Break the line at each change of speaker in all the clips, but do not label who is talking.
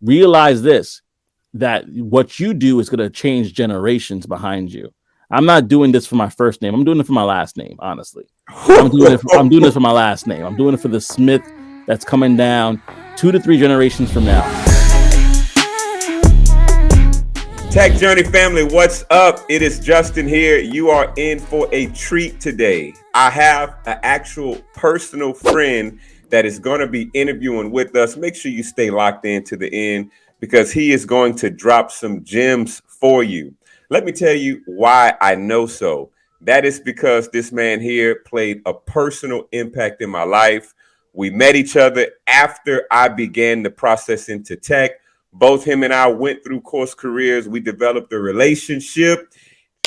realize this, that what you do is going to change generations behind you. I'm not doing this for my first name. I'm doing it for my last name, honestly. I'm doing it for my last name. I'm doing it for the Smith that's coming down 2 to 3 generations from now.
Tech Journey family, what's up? It is Justin here. You are in for a treat today. I have an actual personal friend that is going to be interviewing with us. Make sure you stay locked in to the end because he is going to drop some gems for you. Let me tell you why I know so. That is because this man here played a personal impact in my life. We met each other after I began the process into tech. Both him and I went through course careers. We developed a relationship.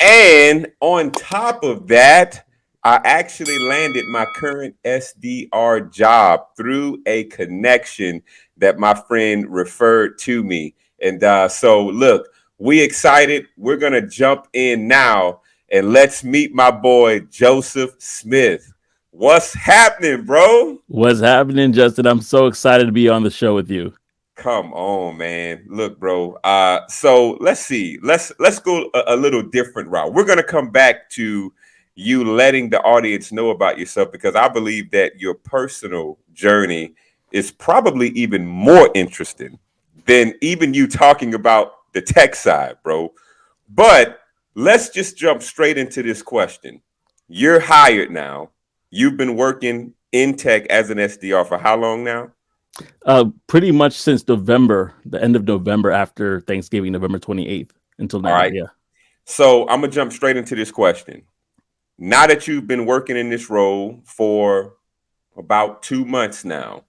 And on top of that, I actually landed my current SDR job through a connection that my friend referred to me. And so, look, we excited. We're going to jump in now and let's meet my boy, Joseph Smith. What's happening, bro?
What's happening, Justin? I'm so excited to be on the show with you.
Come on, man. Look, bro. So let's see. Let's go a little different route. We're going to come back to you letting the audience know about yourself because I believe that your personal journey is probably even more interesting than even you talking about the tech side, bro. But let's just jump straight into this question. You're hired now. You've been working in tech as an SDR for how long now?
Pretty much since November, the end of November after Thanksgiving, November 28th until now.
All right.
Yeah.
So I'm going to jump straight into this question. Now that you've been working in this role for about 2 months now,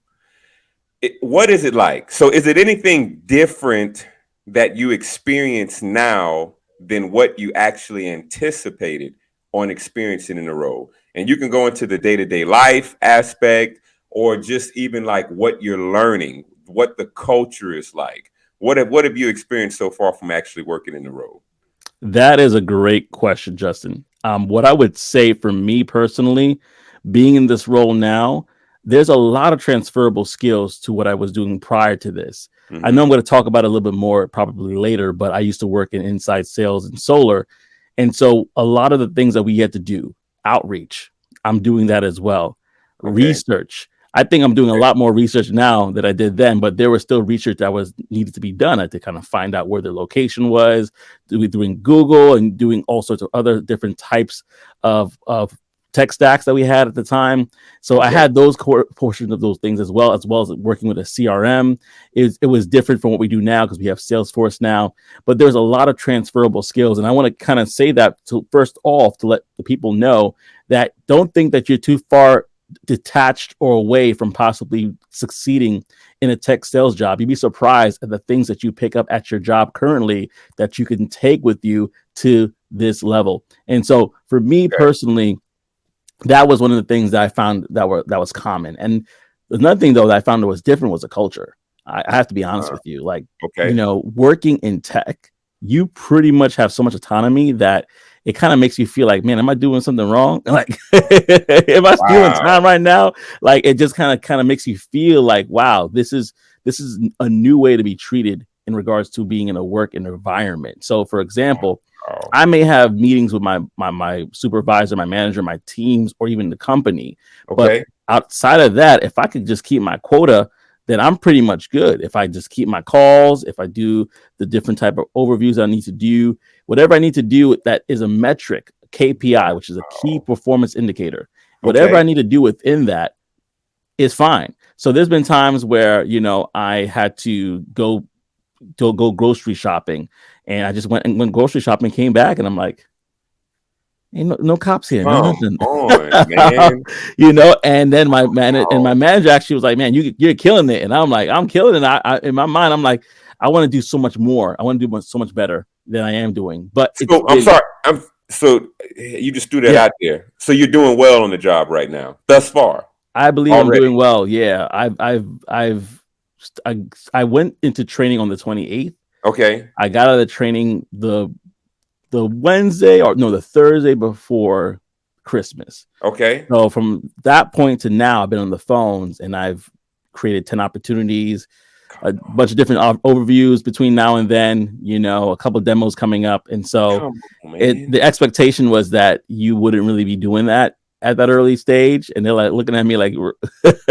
what is it like? So is it anything different that you experience now than what you actually anticipated on experiencing in the role? And you can go into the day-to-day life aspect or just even like what you're learning, what the culture is like. What have you experienced so far from actually working in the role?
That is a great question, Justin. What I would say for me personally, being in this role now, there's a lot of transferable skills to what I was doing prior to this. Mm-hmm. I know I'm going to talk about it a little bit more probably later, but I used to work in inside sales and solar. And so a lot of the things that we had to do, outreach, I'm doing that as well. Okay. Research. I think I'm doing a lot more research now than I did then, but there was still research that was needed to be done. I had to kind of find out where their location was, doing Google and doing all sorts of other different types of tech stacks that we had at the time. So I had those portions of those things as well as working with a CRM. It was different from what we do now because we have Salesforce now, but there's a lot of transferable skills. And I want to kind of say that first off to let the people know that don't think that you're too far detached or away from possibly succeeding in a tech sales job. You'd be surprised at the things that you pick up at your job currently that you can take with you to this level. And so for me personally, that was one of the things that I found that was common. And another thing though that I found that was different was the culture. I have to be honest with you. Like, working in tech, you pretty much have so much autonomy that it kind of makes you feel like, man, am I doing something wrong? Like, am I doing time right now? Like, it just kind of makes you feel like, wow, this is a new way to be treated in regards to being in a work environment. So, for example, I may have meetings with my supervisor, my manager, my teams, or even the company. But outside of that, if I could just keep my quota, then I'm pretty much good. If I just keep my calls, if I do the different type of overviews I need to do, whatever I need to do that is a metric, KPI, which is a key performance indicator, whatever I need to do within that is fine. So there's been times where, I had to go grocery shopping and I just went grocery shopping, came back and I'm like, ain't no cops here. No nothing. Man. And then my manager actually was like, man, you're killing it. And I'm like, I'm killing it. I in my mind, I'm like, I want to do so much more. I want to do so much better than I am doing. But
I'm sorry. So you just threw that out there. So you're doing well on the job right now, thus far.
I believe already. I'm doing well. Yeah. I went into training on the 28th.
Okay.
I got out of the training the Thursday before Christmas.
Okay.
So from that point to now, I've been on the phones and I've created 10 opportunities. a bunch of different overviews between now and then, a couple of demos coming up. And so
Come on, man.
the expectation was that you wouldn't really be doing that at that early stage. And they're like looking at me like, it's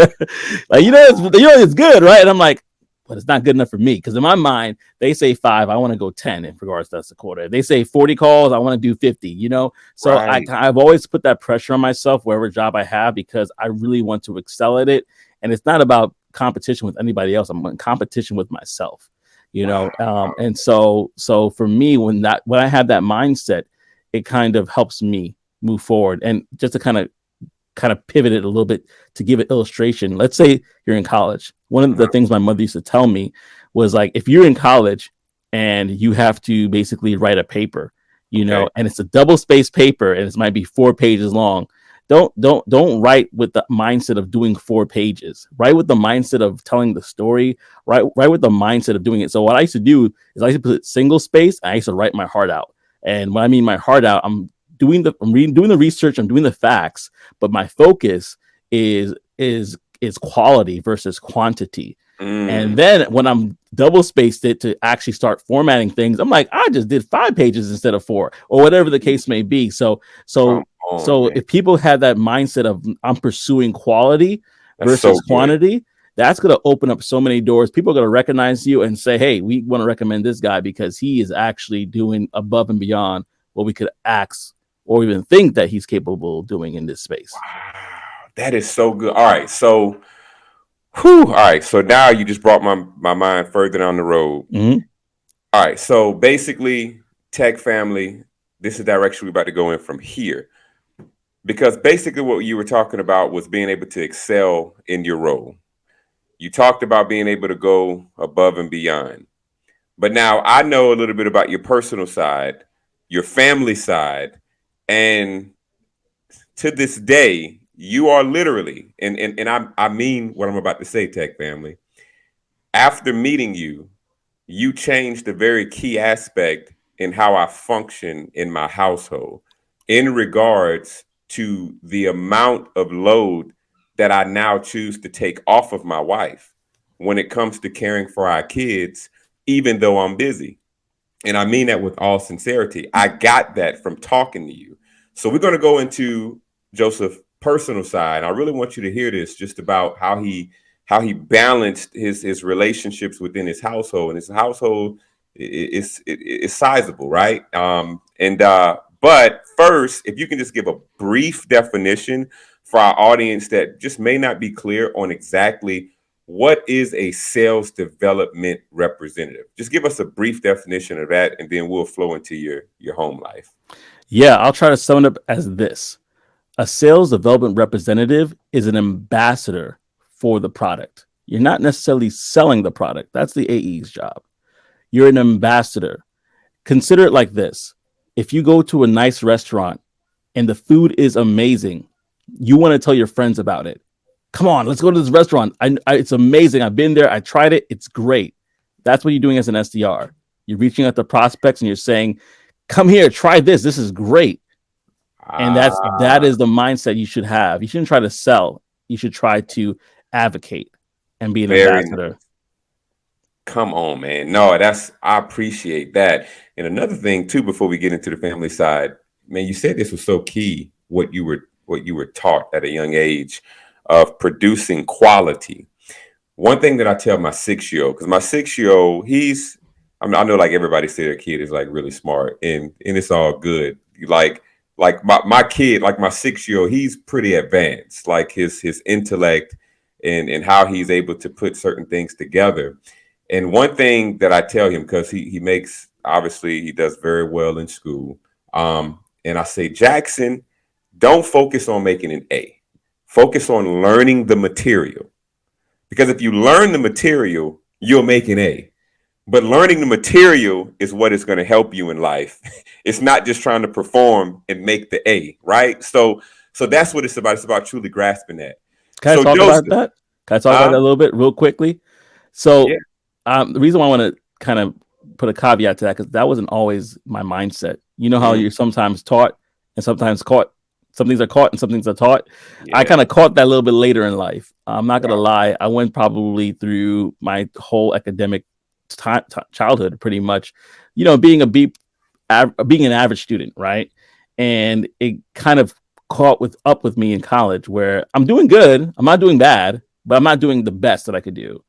good, right? And I'm like, but it's not good enough for me. Because in my mind, they say 5, I want to go 10 in regards to that's a quarter. If they say 40 calls, I want to do 50, So
Right.
I've always put that pressure on myself, wherever job I have, because I really want to excel at it. And it's not about competition with anybody else. I'm in competition with myself, and so for me, when I have that mindset, it kind of helps me move forward. And just to kind of pivot it a little bit to give an illustration. Let's say you're in college. One of the things my mother used to tell me was like, if you're in college and you have to basically write a paper, and it's a double spaced paper and it might be 4 pages long. Don't write with the mindset of doing 4 pages. Write with the mindset of telling the story. Write with the mindset of doing it. So what I used to do is I used to put single space. I used to write my heart out. And when I mean my heart out, I'm doing the research, I'm doing the facts, but my focus is quality versus quantity. And then when I'm double spaced it to actually start formatting things, I'm like, I just did 5 pages instead of 4, or whatever the case may be. So if people have that mindset of I'm pursuing quality versus quantity, that's going to open up so many doors. People are going to recognize you and say, hey, we want to recommend this guy because he is actually doing above and beyond what we could ask or even think that he's capable of doing in this space.
Wow, that is so good. All right, so, all right, so now you just brought my mind further down the road.
Mm-hmm.
All right, so basically, tech family, this is the direction we're about to go in from here, because basically what you were talking about was being able to excel in your role. You talked about being able to go above and beyond, but now I know a little bit about your personal side, your family side. And to this day, you are literally, and I mean what I'm about to say, tech family. After meeting you, you changed a very key aspect in how I function in my household in regards to the amount of load that I now choose to take off of my wife when it comes to caring for our kids, even though I'm busy. And I mean that with all sincerity. I got that from talking to you. So we're going to go into Joseph's personal side. I really want you to hear this just about how he balanced his relationships within his household. And his household is sizable, right? But first, if you can just give a brief definition for our audience that just may not be clear on exactly what is a sales development representative? Just give us a brief definition of that, and then we'll flow into your home life.
Yeah, I'll try to sum it up as this. A sales development representative is an ambassador for the product. You're not necessarily selling the product. That's the AE's job. You're an ambassador. Consider it like this. If you go to a nice restaurant and the food is amazing, you want to tell your friends about it. Come on, let's go to this restaurant. It's amazing. I've been there. I tried it. It's great. That's what you're doing as an SDR. You're reaching out to prospects and you're saying, come here, try this. This is great. And that is the mindset you should have. You shouldn't try to sell. You should try to advocate and be an ambassador.
Nice. Come on, man. No, I appreciate that. And another thing too, before we get into the family side, man, you said this was so key, what you were taught at a young age of producing quality. One thing that I tell my 6-year-old, because my 6-year-old, I know like everybody say their kid is like really smart and it's all good. Like my kid, like my 6-year-old, he's pretty advanced, like his intellect and how he's able to put certain things together. And one thing that I tell him, because he makes, obviously he does very well in school. And I say, Jackson, don't focus on making an A. Focus on learning the material, because if you learn the material, you'll make an A. But learning the material is what is going to help you in life. It's not just trying to perform and make the A, right? So that's what it's about. It's about truly grasping that.
Can I talk about that? Can I talk about that a little bit real quickly? So the reason why I want to kind of put a caveat to that, because that wasn't always my mindset. You know how you're sometimes taught and sometimes caught some things are caught and some things are taught.
Yeah.
I kind of caught that a little bit later in life. I'm not gonna
Wow.
lie. I went probably through my whole academic childhood, pretty much, being being an average student, right? And it kind of caught up with me in college, where I'm doing good. I'm not doing bad, but I'm not doing the best that I could do.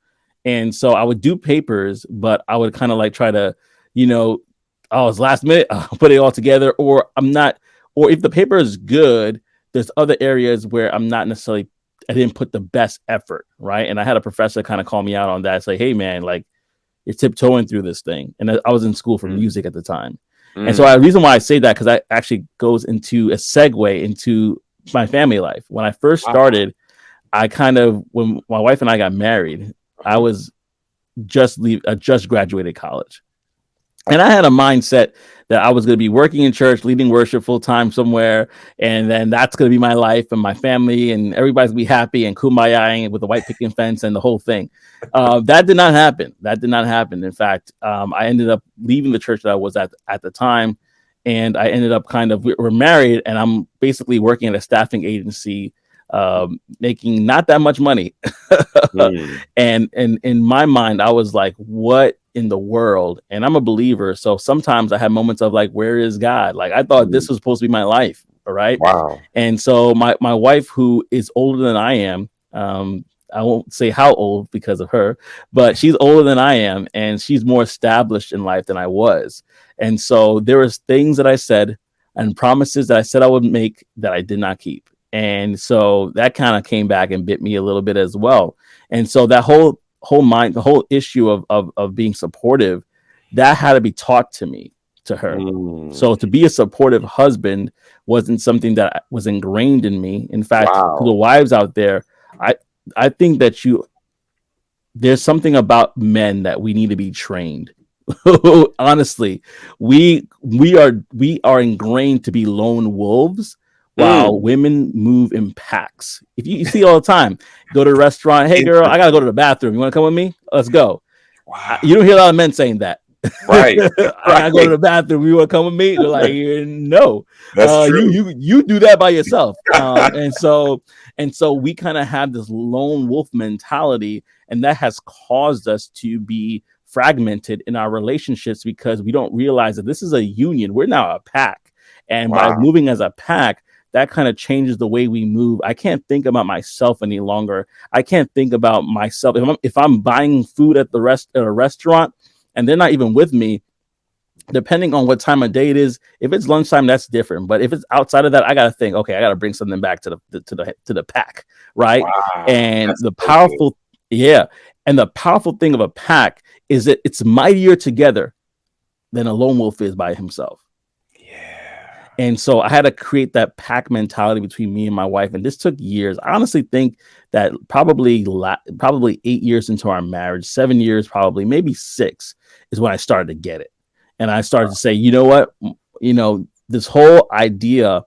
And so I would do papers, but I would kind of like try to, oh, it's last minute, I'll put it all together, or I'm not, or if the paper is good, there's other areas where I'm not necessarily, I didn't put the best effort, right? And I had a professor kind of call me out on that, say, hey man, like, you're tiptoeing through this thing. And I was in school for music at the time. And so the reason why I say that, because I actually goes into a segue into my family life. When I first started, I kind of, when my wife and I got married, I was just graduated college. And I had a mindset that I was going to be working in church, leading worship full time somewhere. And then that's going to be my life and my family, and everybody's going to be happy and kumbaya with the white picket fence and the whole thing. That did not happen. In fact, I ended up leaving the church that I was at the time. And I ended up we're married, and I'm basically working at a staffing agency, making not that much money. And in my mind, I was like, what in the world? And I'm a believer, so sometimes I have moments of like, where is God? Like, I thought this was supposed to be my life. All right.
Wow.
And so my wife, who is older than I am, I won't say how old because of her, but she's older than I am, and she's more established in life than I was. And so there was things that I said and promises that I said I would make that I did not keep. And so that kind of came back and bit me a little bit as well. And so that whole the whole issue of being supportive, that had to be taught to her. So to be a supportive husband wasn't something that was ingrained in me. In fact, to the wives out there, I think that there's something about men that we need to be trained. Honestly, we are ingrained to be lone wolves, while women move in packs. If you see all the time, go to a restaurant, hey girl, I gotta go to the bathroom. You want to come with me? Let's go. Wow. You don't hear a lot of men saying that.
Right.
I gotta go to the bathroom. You want to come with me? They're like, no.
That's true.
You do that by yourself. And so we kind of have this lone wolf mentality, and that has caused us to be fragmented in our relationships, because we don't realize that this is a union. We're now a pack, and by moving as a pack, that kind of changes the way we move. I can't think about myself any longer. I can't think about myself if I'm buying food at a restaurant and they're not even with me. Depending on what time of day it is, if it's lunchtime, that's different. But if it's outside of that, I gotta think, okay, I gotta bring something back to the pack, right? Wow, and the powerful, and the powerful thing of a pack is that it's mightier together than a lone wolf is by himself. And so I had to create that pack mentality between me and my wife. And this took years. I honestly think that probably 8 years into our marriage, 7 years, probably maybe 6, is when I started to get it. And I started to say, you know what, this whole idea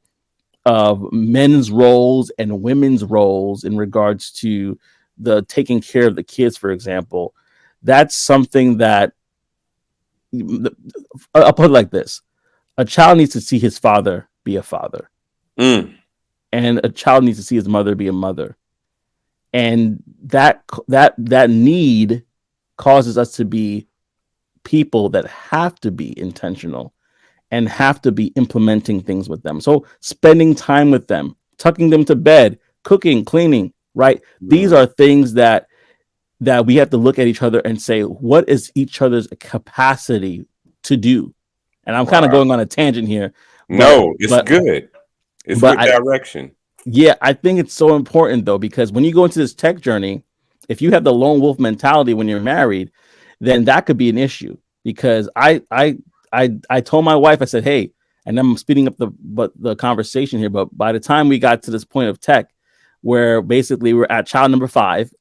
of men's roles and women's roles in regards to the taking care of the kids, for example, that's something that I'll put it like this. A child needs to see his father be a father. And a child needs to see his mother be a mother. And that need causes us to be people that have to be intentional and have to be implementing things with them. So spending time with them, tucking them to bed, cooking, cleaning, right? These are things that we have to look at each other and say, what is each other's capacity to do? And I'm kind of going on a tangent here.
No, it's good. It's good direction.
Yeah, I think it's so important, though, because when you go into this tech journey, if you have the lone wolf mentality when you're married, then that could be an issue. Because I told my wife, I said, hey, and I'm speeding up the conversation here, but by the time we got to this point of tech, where basically we're at child number 5.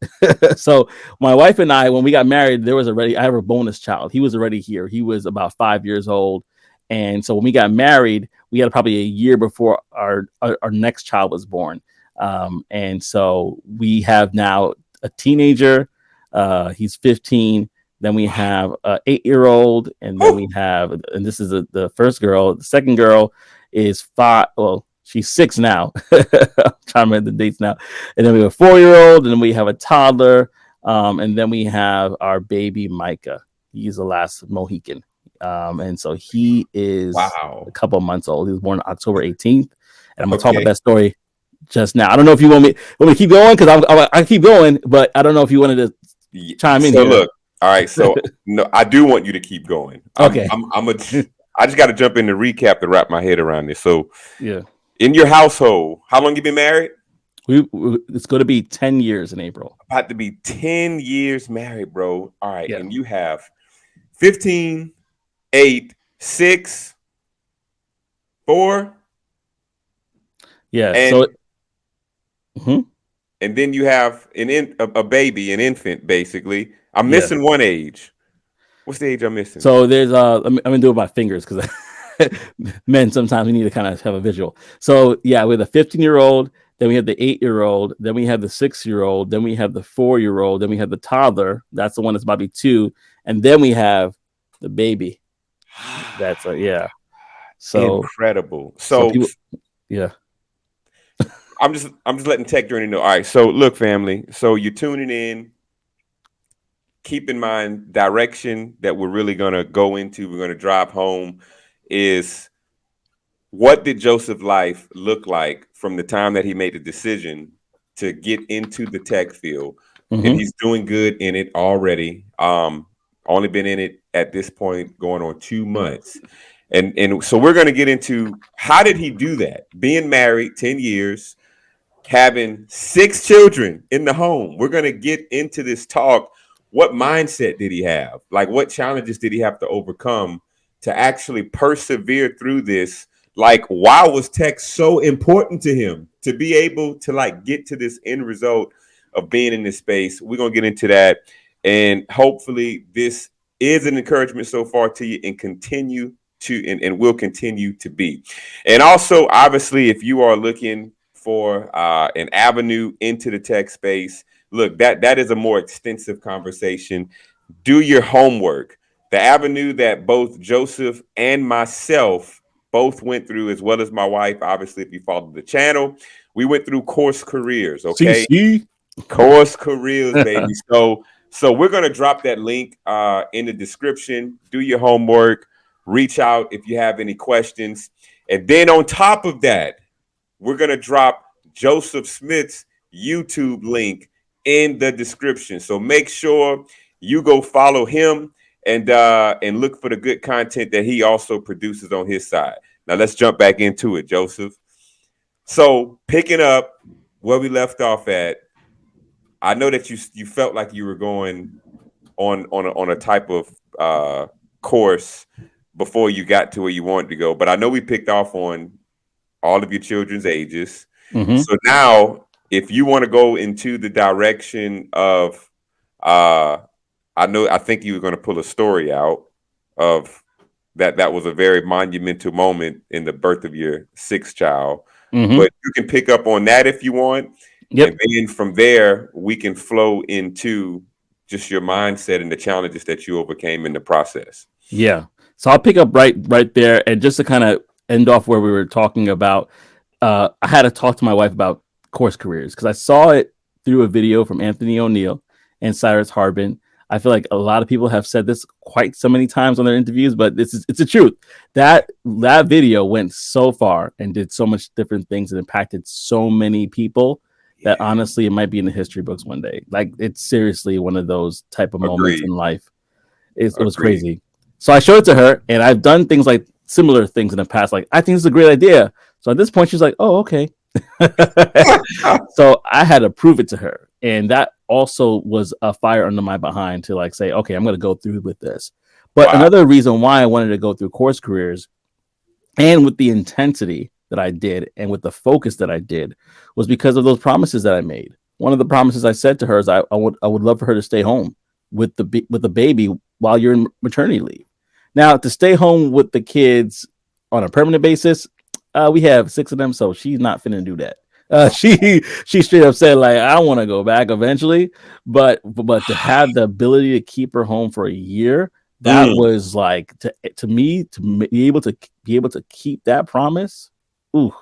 So my wife and I, when we got married, I have a bonus child. He was already here. He was about 5 years old. And so when we got married, we had probably a year before our next child was born. And so we have now a teenager. He's 15. Then we have an 8-year-old. And then we have, and this is the first girl. The second girl is 5. Well, she's 6 now. I'm trying to remember the dates now. And then we have a 4-year-old, and then we have a toddler, and then we have our baby Micah. He's the last Mohican. And so he is a couple of months old. He was born October 18th. And I'm gonna talk about that story just now. I don't know if you want me to keep going, because I keep going, but I don't know if you wanted to chime in.
So here. Look, all right. So no, I do want you to keep going.
Okay.
I just got to jump in to recap to wrap my head around this. So
yeah,
in your household, how long you been married?
It's going to be 10 years in April.
About to be 10 years married, bro. All right, and you have 15, 8, 6, 4.
Yeah.
And then you have a baby, an infant, basically. I'm missing one age. What's the age I'm missing?
So there's I'm gonna do it by fingers, because men sometimes we need to kind of have a visual. So yeah, we have the 15-year-old, then we have the 8-year-old, then we have the 6-year-old, then we have the 4-year-old, then we have the toddler. That's the one that's about to be 2, and then we have the baby. That's so
incredible. So people,
yeah.
I'm just letting Tech Journey know. All right, so look, family. So you're tuning in. Keep in mind, direction that we're really gonna go into. We're gonna drive home. Is what did Joseph's life look like from the time that he made the decision to get into the tech field, and he's doing good in it already. Only been in it at this point going on 2 months, and so we're gonna get into how did he do that? Being married 10 years. Having 6 children in the home. We're going to get into this talk. What mindset did he have? Like, what challenges did he have to overcome to actually persevere through this? Like, why was tech so important to him to be able to like get to this end result of being in this space? We're going to get into that. And hopefully this is an encouragement so far to you, and continue to, and will continue to be. And also, obviously, if you are looking for an avenue into the tech space, look, that is a more extensive conversation. Do your homework. The avenue that both Joseph and myself both went through, as well as my wife, obviously, if you follow the channel, we went through course careers, okay? Course careers, baby. So we're going to drop that link in the description. Do your homework. Reach out if you have any questions. And then on top of that, we're going to drop Joseph Smith's YouTube link in the description. So make sure you go follow him and look for the good content that he also produces on his side. Now let's jump back into it, Joseph. So picking up where we left off at, I know that you felt like you were going on a type of course before you got to where you wanted to go, but I know we picked off on all of your children's ages. So now, if you want to go into the direction of, I think you were going to pull a story out of that was a very monumental moment in the birth of your 6th child. But you can pick up on that if you want. And then from there, we can flow into just your mindset and the challenges that you overcame in the process.
Yeah. So I'll pick up right there, and just to kind of end off where we were talking about, I had to talk to my wife about course careers, because I saw it through a video from Anthony O'Neill and Cyrus Harbin. I feel like a lot of people have said this quite so many times on their interviews, but it's the truth. That video went so far and did so much different things and impacted so many people that honestly it might be in the history books one day. Like, it's seriously one of those type of moments in life. It was crazy. So I showed it to her, and I've done things like similar things in the past. Like, I think it's a great idea. So at this point, she's like, oh, okay. So I had to prove it to her. And that also was a fire under my behind to like say, okay, I'm going to go through with this. But another reason why I wanted to go through course careers, and with the intensity that I did and with the focus that I did, was because of those promises that I made. One of the promises I said to her is I would love for her to stay home with the baby while you're in maternity leave. Now, to stay home with the kids on a permanent basis, we have 6 of them, so she's not finna do that. She straight up said, like, I want to go back eventually, but to have the ability to keep her home for a year, that was like to me, to be able to keep that promise. Ooh,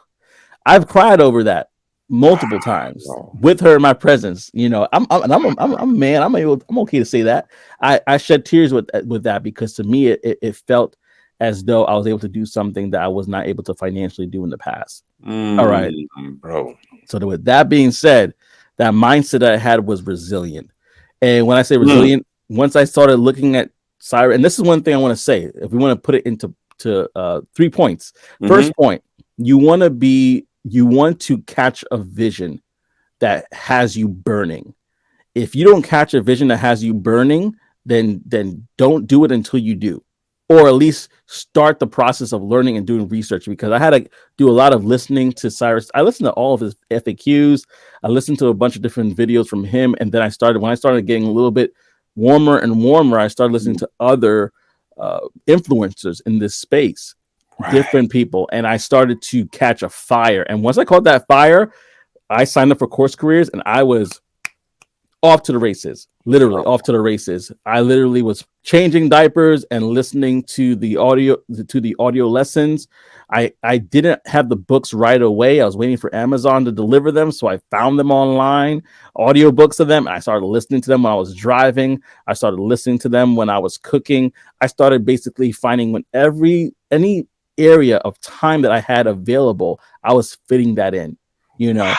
I've cried over that multiple times
Wow.
with her in my presence. You know, I'm man. I'm okay to say that. I shed tears with that because to me it felt as though I was able to do something that I was not able to financially do in the past. All right.
Bro.
So with that being said, that mindset that I had was resilient. And when I say resilient, once I started looking at Cyrus, and this is one thing I want to say, if we want to put it into 3 points. First point, you want to catch a vision that has you burning. If you don't catch a vision that has you burning, then don't do it until you do, or at least start the process of learning and doing research, because I had to do a lot of listening to Cyrus. I listened to all of his FAQs. I listened to a bunch of different videos from him. And then when I started getting a little bit warmer and warmer, I started listening to other influencers in this space, different people. And I started to catch a fire. And once I caught that fire, I signed up for Course Careers and I was off to the races, literally off to the races. I literally was changing diapers and listening to the audio lessons. I didn't have the books right away. I was waiting for Amazon to deliver them. So I found them online, audiobooks of them. I started listening to them when I was driving. I started listening to them when I was cooking. I started basically finding when any area of time that I had available, I was fitting that in, you know.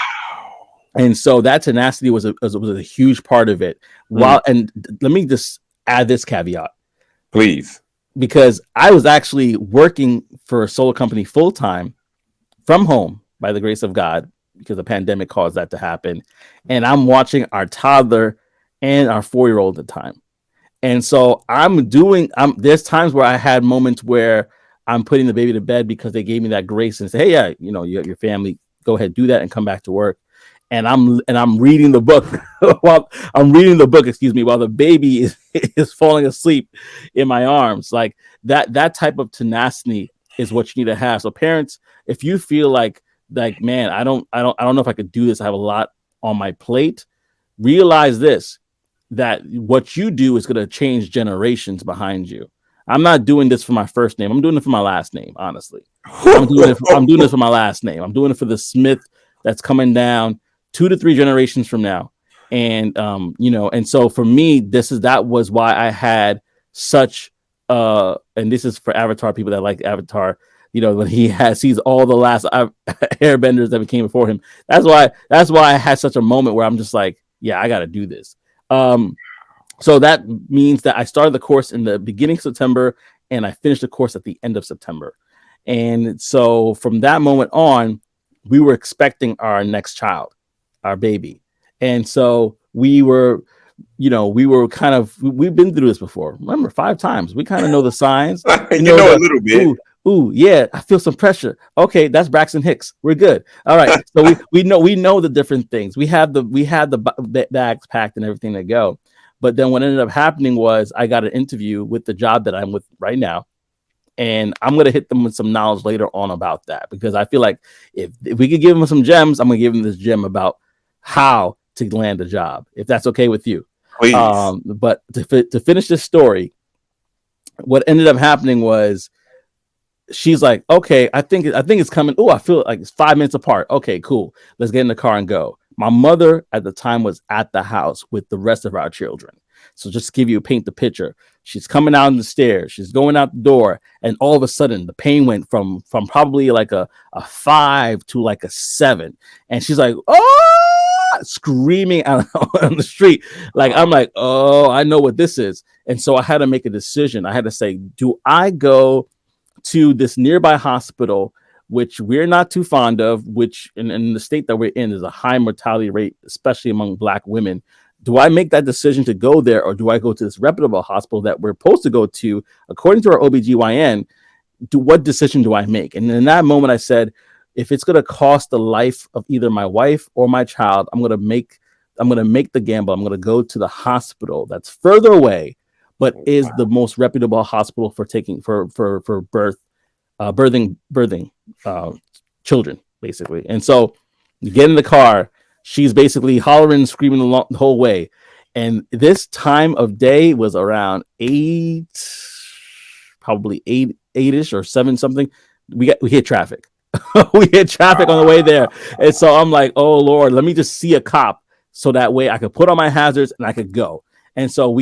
And so that tenacity was a huge part of it. And let me just add this caveat,
please,
because I was actually working for a solo company full time from home by the grace of God, because the pandemic caused that to happen. And I'm watching our toddler and our 4-year-old at the time. And so there's times where I had moments where I'm putting the baby to bed because they gave me that grace and say, hey, yeah, you know, you have your family, go ahead, do that and come back to work. And I'm reading the book while the baby is falling asleep in my arms. Like that type of tenacity is what you need to have. So parents, if you feel like man, I don't know if I could do this, I have a lot on my plate, realize this, that what you do is going to change generations behind you. I'm not doing this for my first name. I'm doing it for my last name. Honestly, I'm doing this for my last name. I'm doing it for the Smith that's coming down 2 to 3 generations from now. And, you know, and so for me, that was why I had such, and this is for Avatar people that like Avatar, you know, when he sees all the last airbenders that came before him. That's why I had such a moment where I'm just like, yeah, I got to do this. So that means that I started the course in the beginning of September and I finished the course at the end of September. And so from that moment on, we were expecting our next child, our baby. And so we've been through this before. Remember, 5 times. We kind of know the signs.
You know a little bit.
Ooh, yeah, I feel some pressure. Okay, that's Braxton Hicks. We're good. All right. So we know the different things. We had the bags packed and everything to go. But then what ended up happening was I got an interview with the job that I'm with right now. And I'm going to hit them with some knowledge later on about that, because I feel like if we could give them some gems, I'm going to give them this gem about how to land a job, if that's okay with you.
Please.
But to finish this story, what ended up happening was she's like, okay, I think it's coming. Oh, I feel like it's 5 minutes apart. Okay, cool. Let's get in the car and go. My mother at the time was at the house with the rest of our children. So just to paint the picture, she's coming out the stairs, she's going out the door, and all of a sudden the pain went from probably like a 5 to like a 7. And she's like, oh, screaming out on the street. Like, I'm like, oh, I know what this is. And so I had to make a decision. I had to say, do I go to this nearby hospital, which we're not too fond of, which in the state that we're in is a high mortality rate, especially among Black women? Do I make that decision to go there, or do I go to this reputable hospital that we're supposed to go to according to our OBGYN? What decision do I make? And in that moment, I said, if it's going to cost the life of either my wife or my child, I'm going to make the gamble. I'm going to go to the hospital that's further away, but is the most reputable hospital for birthing children, basically. And so you get in the car, she's basically hollering, screaming the whole way. And this time of day was around 8, probably 8-ish or 7 something. We hit traffic. We hit traffic on the way there. And so I'm like, oh Lord, let me just see a cop so that way I could put on my hazards and I could go. And so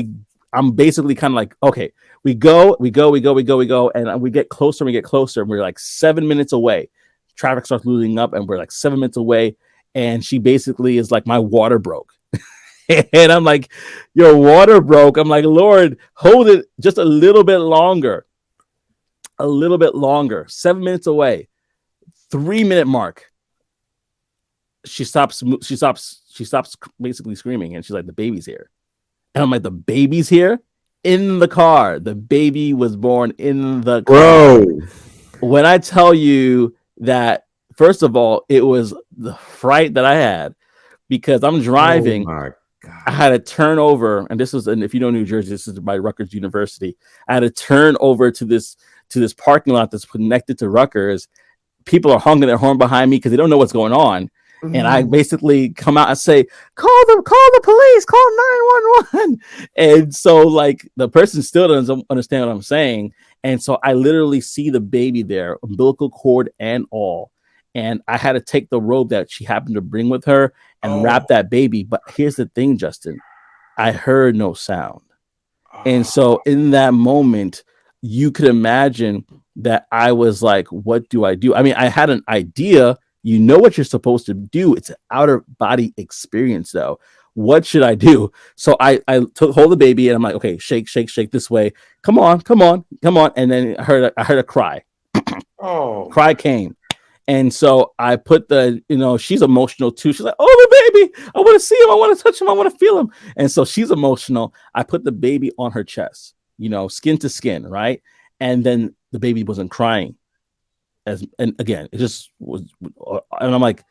I'm basically kind of like, okay, we go, and we get closer and we get closer. And we're like 7 minutes away. Traffic starts losing up and we're like 7 minutes away. And she basically is like, my water broke. And I'm like, your water broke. I'm like, Lord, hold it just a little bit longer. A little bit longer. 7 minutes away. 3-minute mark. She stops basically screaming, and she's like, the baby's here. And I'm like, the baby's here? In the car. The baby was born in the car.
Bro.
When I tell you that, first of all, it was the fright that I had because I'm driving.
Oh my God.
I had to turn over, and if you know New Jersey, this is by Rutgers University. I had to turn over to this parking lot that's connected to Rutgers. People are honking their horn behind me because they don't know what's going on. And I basically come out and say, call the police, call 911. And so like the person still doesn't understand what I'm saying. And so I literally see the baby there, umbilical cord and all. And I had to take the robe that she happened to bring with her and wrap that baby. But here's the thing, Justin, I heard no sound. And so in that moment, you could imagine that I was like, what do I do? I mean, I had an idea. You know what you're supposed to do. It's an outer body experience, though. What should I do? So I took hold of the baby and I'm like, okay, shake this way. Come on. And then I heard a cry. Cry came. And so I put she's emotional too. She's like, oh, the baby, I want to see him. I want to touch him. I want to feel him. And so she's emotional. I put the baby on her chest, skin to skin. Right. And then the baby wasn't crying. And again, it just was, and I'm like,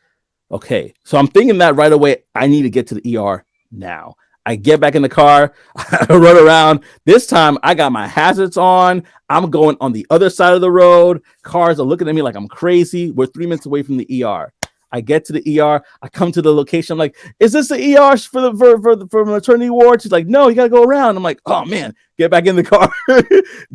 okay. So I'm thinking that right away, I need to get to the ER now. I get back in the car, I run around. This time I got my hazards on. I'm going on the other side of the road. Cars are looking at me like I'm crazy. We're 3 minutes away from the ER. I get to the ER. I come to the location. I'm like, is this the ER for maternity ward? She's like, no, you got to go around. I'm like, oh man, get back in the car,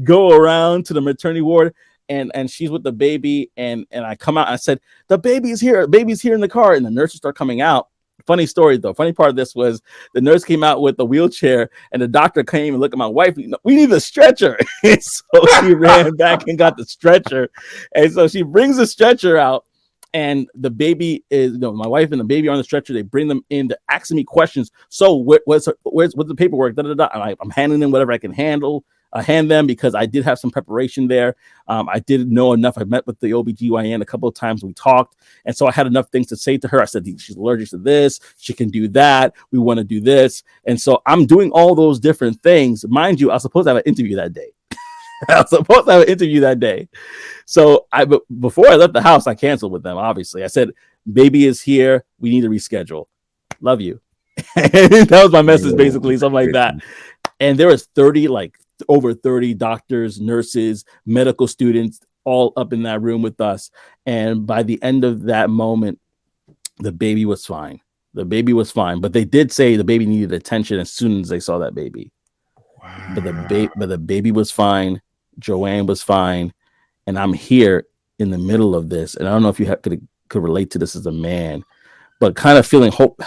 go around to the maternity ward. And she's with the baby. And I come out. And I said, the baby's here. Baby's here in the car. And the nurses start coming out. Funny story, though. Funny part of this was the nurse came out with a wheelchair and the doctor came and looked at my wife. We need a stretcher. And so she ran back and got the stretcher. And so she brings the stretcher out. And the baby is, my wife and the baby are on the stretcher. They bring them in. They're asking me questions. So what's the paperwork? And I'm handing them whatever I can hand them because I did have some preparation there. I didn't know enough. I met with the OBGYN a couple of times. We talked. And so I had enough things to say to her. I said, she's allergic to this. She can do that. We want to do this. And so I'm doing all those different things. Mind you, I was supposed to have an interview that day. So before I left the house, I canceled with them. Obviously, I said, baby is here. We need to reschedule. Love you. That was my message, basically, something like that. And there was over 30 doctors, nurses, medical students, all up in that room with us. And by the end of that moment, the baby was fine. But they did say the baby needed attention as soon as they saw that baby. Wow. But the baby was fine. Joanne was fine. And I'm here in the middle of this. And I don't know if you could relate to this as a man, but kind of feeling help.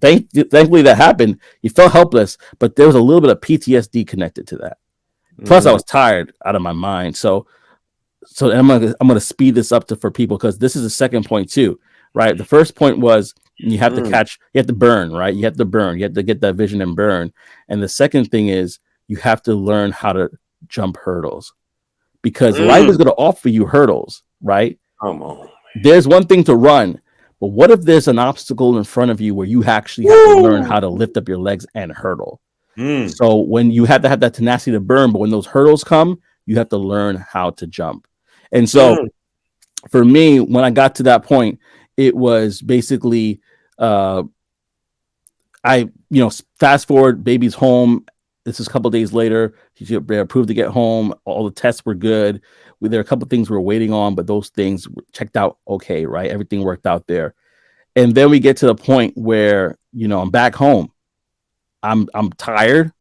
Thankfully that happened. You felt helpless, but there was a little bit of PTSD connected to that. Plus, I was tired out of my mind. So I'm gonna speed this up for people because this is the second point too, right? The first point was you have to burn, right? You have to get that vision and burn. And the second thing is you have to learn how to jump hurdles because life is going to offer you hurdles, right? Come on. There's one thing to run, but what if there's an obstacle in front of you where you actually have to learn how to lift up your legs and hurdle? So when you have to have that tenacity to burn, but when those hurdles come, you have to learn how to jump. And so for me, when I got to that point, it was basically, fast forward, baby's home. This is a couple of days later. She's approved to get home. All the tests were good. There are a couple of things we're waiting on, but those things checked out okay, right? Everything worked out there. And then we get to the point where, I'm back home. I'm tired.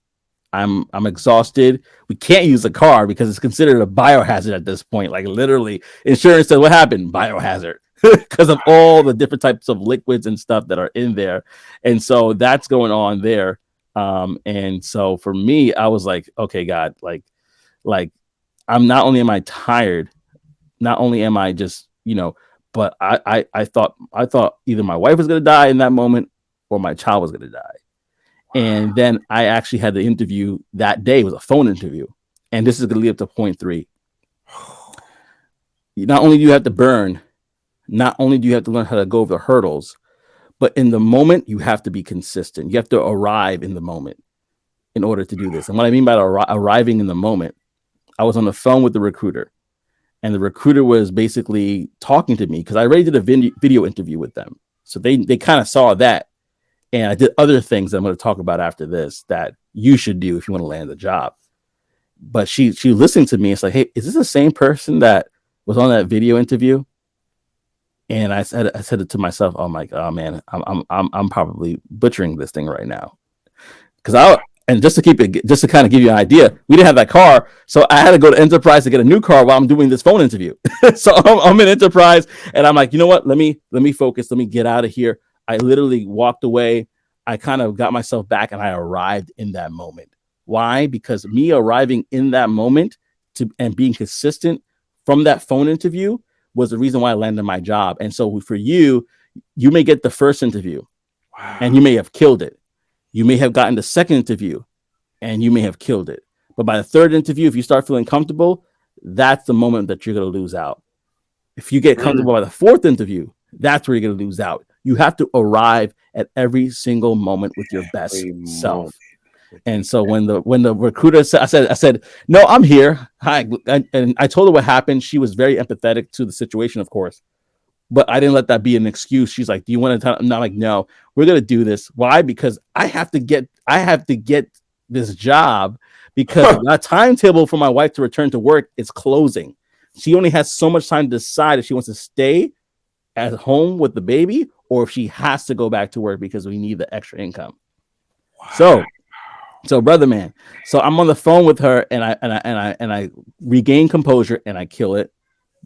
I'm exhausted. We can't use the car because it's considered a biohazard at this point. Like literally, insurance said, "What happened? Biohazard," because of all the different types of liquids and stuff that are in there. And so that's going on there. And so for me, I was like, okay, God, like I'm not only am I tired, not only am I just, but I thought either my wife was gonna die in that moment or my child was gonna die. And then I actually had the interview that day. It was a phone interview. And this is going to lead up to point 3. Not only do you have to burn, not only do you have to learn how to go over the hurdles, but in the moment, you have to be consistent. You have to arrive in the moment in order to do this. And what I mean by arriving in the moment, I was on the phone with the recruiter. And the recruiter was basically talking to me because I already did a video interview with them. So they kind of saw that. And I did other things that I'm going to talk about after this that you should do if you want to land the job. But she listened to me. It's like, hey, is this the same person that was on that video interview? And I said it to myself. Oh my God, man, I'm probably butchering this thing right now. And just to kind of give you an idea, we didn't have that car, so I had to go to Enterprise to get a new car while I'm doing this phone interview. So I'm in Enterprise, and I'm like, you know what? Let me focus. Let me get out of here. I literally walked away. I kind of got myself back and I arrived in that moment. Why? Because me arriving in that moment and being consistent from that phone interview was the reason why I landed my job. And so for you may get the first interview and you may have killed it. You may have gotten the second interview and you may have killed it. But by the third interview, if you start feeling comfortable, that's the moment that you're going to lose out. If you get comfortable by the fourth interview, that's where you're going to lose out. You have to arrive at every single moment with your best self. And so when the recruiter said, I said, no, I'm here. Hi. And I told her what happened. She was very empathetic to the situation, of course, but I didn't let that be an excuse. She's like, do you want to tell? I'm not like, no, we're going to do this. Why? Because I have to get this job because the timetable for my wife to return to work is closing. She only has so much time to decide if she wants to stay at home with the baby or if she has to go back to work because we need the extra income. Wow. So brother man, so I'm on the phone with her and I regain composure and I kill it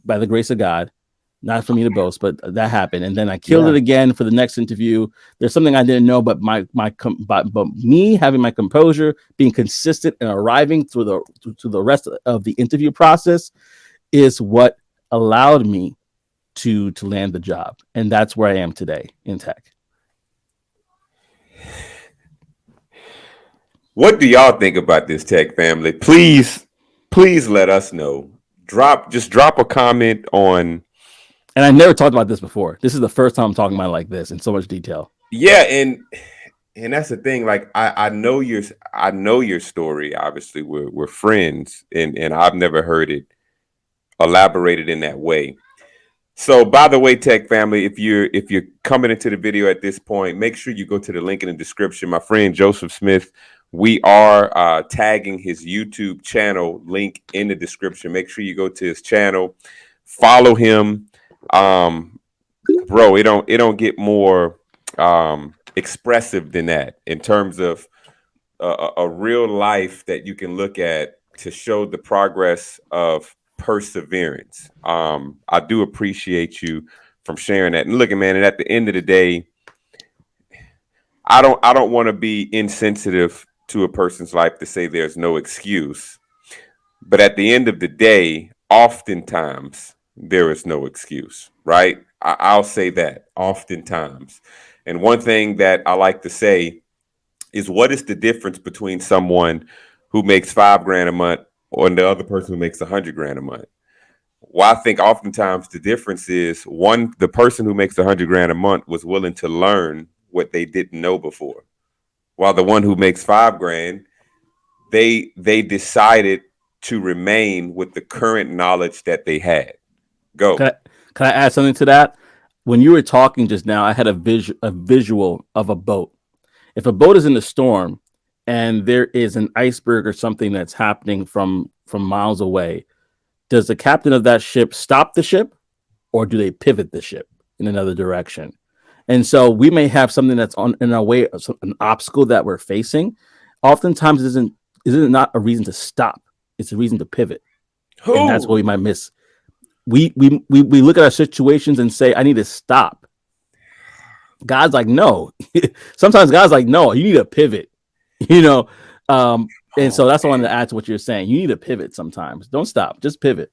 by the grace of God. Not for me to boast, but that happened. And then I killed it again for the next interview. There's something I didn't know, but but me having my composure, being consistent and arriving through the rest of the interview process is what allowed me to land the job. And that's where I am today in tech.
What do y'all think about this, tech family? Please let us know. Drop a comment on.
And I never talked about this before. This is the first time I'm talking about it like this in so much detail.
Yeah, and that's the thing. Like I know your story. Obviously, we're friends, and I've never heard it elaborated in that way. So, by the way, tech family, if you're coming into the video at this point, make sure you go to the link in the description. My friend Joseph Smith, we are tagging his YouTube channel link in the description. Make sure you go to his channel, follow him. Bro, it don't get more expressive than that in terms of a real life that you can look at to show the progress of perseverance. I do appreciate you from sharing that. And looking, man, and at the end of the day, I don't want to be insensitive to a person's life to say there's no excuse. But at the end of the day, oftentimes there is no excuse, right? I'll say that oftentimes. And one thing that I like to say is, what is the difference between someone who makes $5,000 a month or the other person who makes $100,000 a month? Well, I think oftentimes the difference is the person who makes $100,000 a month was willing to learn what they didn't know before, while the one who makes $5,000, they decided to remain with the current knowledge that they had. Go.
Can I add something to that? When you were talking just now, I had a visual of a boat. If a boat is in a storm and there is an iceberg or something that's happening from miles away, does the captain of that ship stop the ship or do they pivot the ship in another direction? And so we may have something that's in our way, an obstacle that we're facing. Oftentimes not a reason to stop. It's a reason to pivot. And that's what we
Who?
might miss. We look at our situations and say, I need to stop. God's like, no. Sometimes God's like, no, you need to pivot, you know? And
Oh,
so that's what I wanted
man.
to add to what you're saying. You need to pivot sometimes. Don't stop, just pivot.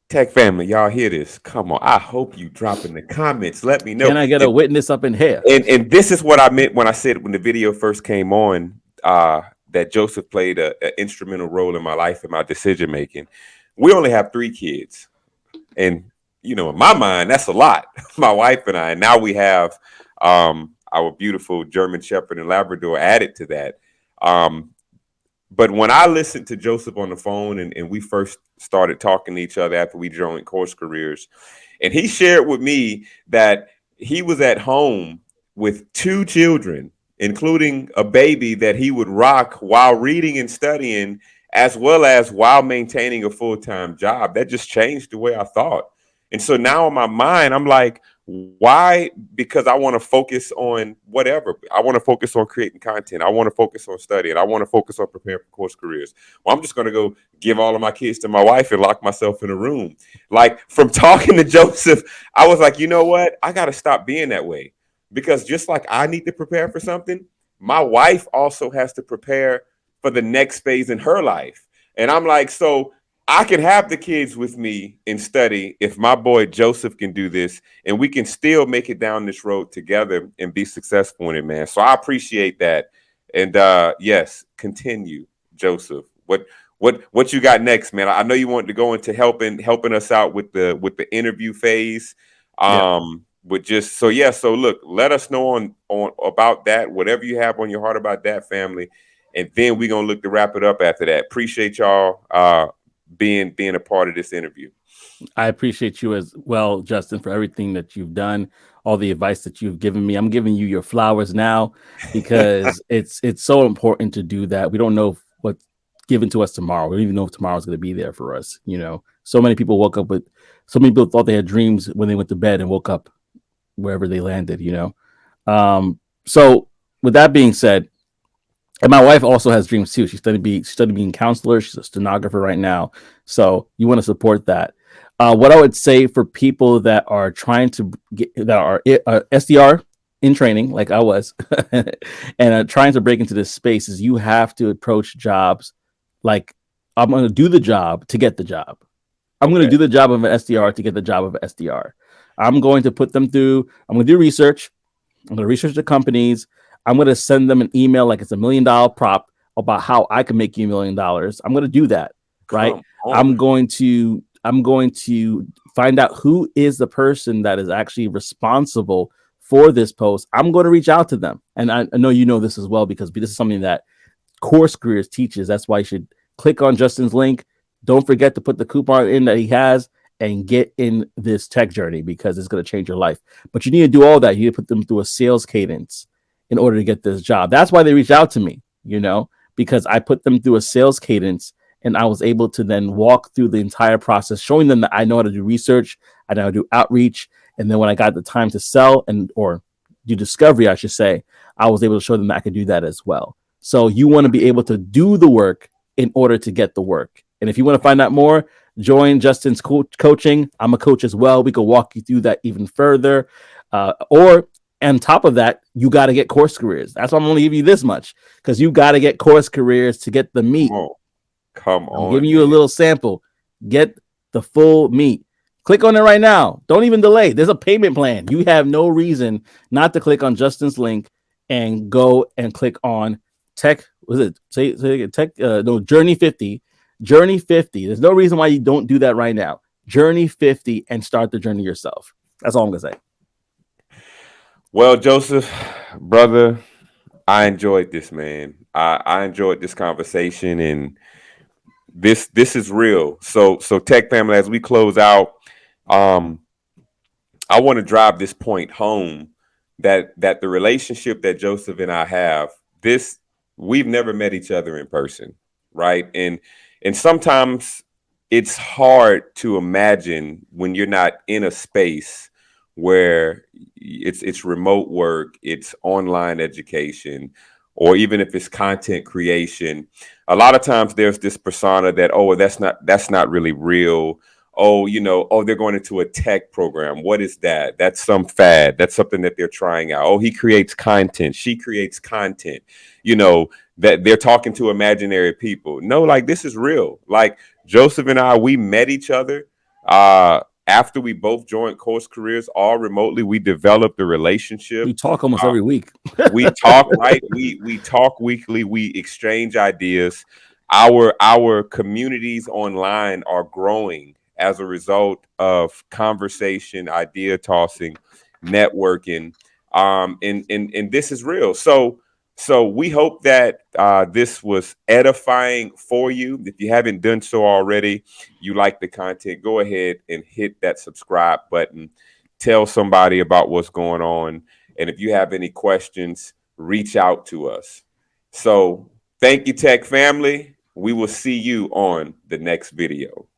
Tech family, y'all hear this? Come on. I hope you drop in the comments. Let me know.
Can I get a witness up in here?
And this is what I meant when I said when the video first came on, that Joseph played an instrumental role in my life and my decision making. We only have 3 kids, and in my mind, that's a lot. My wife and I, and now we have our beautiful German Shepherd and Labrador added to that. But when I listened to Joseph on the phone and we first started talking to each other after we joined Course Careers, and he shared with me that he was at home with 2 children, including a baby that he would rock while reading and studying, as well as while maintaining a full-time job. That just changed the way I thought. And so now in my mind, I'm like, why? Because I want to focus on whatever. I want to focus on creating content. I want to focus on studying. I want to focus on preparing for Course Careers. Well, I'm just going to go give all of my kids to my wife and lock myself in a room. Like, from talking to Joseph, I was like, you know what? I got to stop being that way, because just like I need to prepare for something, my wife also has to prepare for the next phase in her life. And I'm like, so I can have the kids with me and study if my boy Joseph can do this, and we can still make it down this road together and be successful in it, man. So I appreciate that. And yes, continue, Joseph. What you got next, man? I know you want to go into helping us out with the interview phase.
Yeah.
But just so look, let us know on about that, whatever you have on your heart about that, family. And then we're gonna look to wrap it up after that. Appreciate y'all being a part of this interview.
I appreciate you as well, Justin, for everything that you've done, all the advice that you've given me. I'm giving you your flowers now because it's so important to do that. We don't know what's given to us tomorrow. We don't even know if tomorrow's going to be there for us. So many people so many people thought they had dreams when they went to bed and woke up wherever they landed. So with that being said, and my wife also has dreams too. She studied being a counselor. She's a stenographer right now. So you want to support that. What I would say for people that are trying to that are SDR in training, like I was, and trying to break into this space, is you have to approach jobs like, I'm going to do the job to get the job. I'm going to do the job of an SDR to get the job of an SDR. I'm going to put them through. I'm going to do research. I'm going to research the companies. I'm going to send them an email like it's $1 million prop about how I can make you $1 million. I'm going to do that, right? I'm going to find out who is the person that is actually responsible for this post. I'm going to reach out to them. And I know you know this as well, because this is something that Course Careers teaches. That's why you should click on Justin's link. Don't forget to put the coupon in that he has and get in this tech journey, because it's going to change your life. But you need to do all that. You need to put them through a sales cadence in order to get this job. That's why they reached out to me, because I put them through a sales cadence, and I was able to then walk through the entire process, showing them that I know how to do research, I know how to do outreach. And then when I got the time to sell or do discovery, I should say, I was able to show them that I could do that as well. So you want to be able to do the work in order to get the work. And if you want to find out more, join Justin's coaching. I'm a coach as well. We could walk you through that even further. Or on top of that, you got to get Course Careers. That's why I'm only giving you this much, because you got to get Course Careers to get the meat.
Come on.
I'm giving you a little sample. Get the full meat. Click on it right now. Don't even delay. There's a payment plan. You have no reason not to click on Justin's link and go and click on Tech. Was it Tech? No, Journey 50. Journey 50. There's no reason why you don't do that right now. Journey 50 and start the journey yourself. That's all I'm gonna say.
Well, Joseph, brother, I enjoyed this, man. I enjoyed this conversation, and this is real. So tech family, as we close out, I want to drive this point home that the relationship that Joseph and I have, we've never met each other in person, right? And sometimes it's hard to imagine when you're not in a space where it's remote work, it's online education, or even if it's content creation, a lot of times there's this persona that, oh, that's not really real. Oh, oh, they're going into a tech program. What is that? That's some fad. That's something that they're trying out. Oh, he creates content. She creates content. That they're talking to imaginary people. No, like, this is real. Like, Joseph and I, we met each other after we both joined Course Careers, all remotely. We developed a relationship.
We talk almost every week.
We talk, right? We talk weekly. We exchange ideas. Our communities online are growing as a result of conversation, idea tossing, networking. And this is real. So we hope that this was edifying for you. If you haven't done so already, you like the content, go ahead and hit that subscribe button. Tell somebody about what's going on. And if you have any questions, reach out to us. So thank you, Tech family. We will see you on the next video.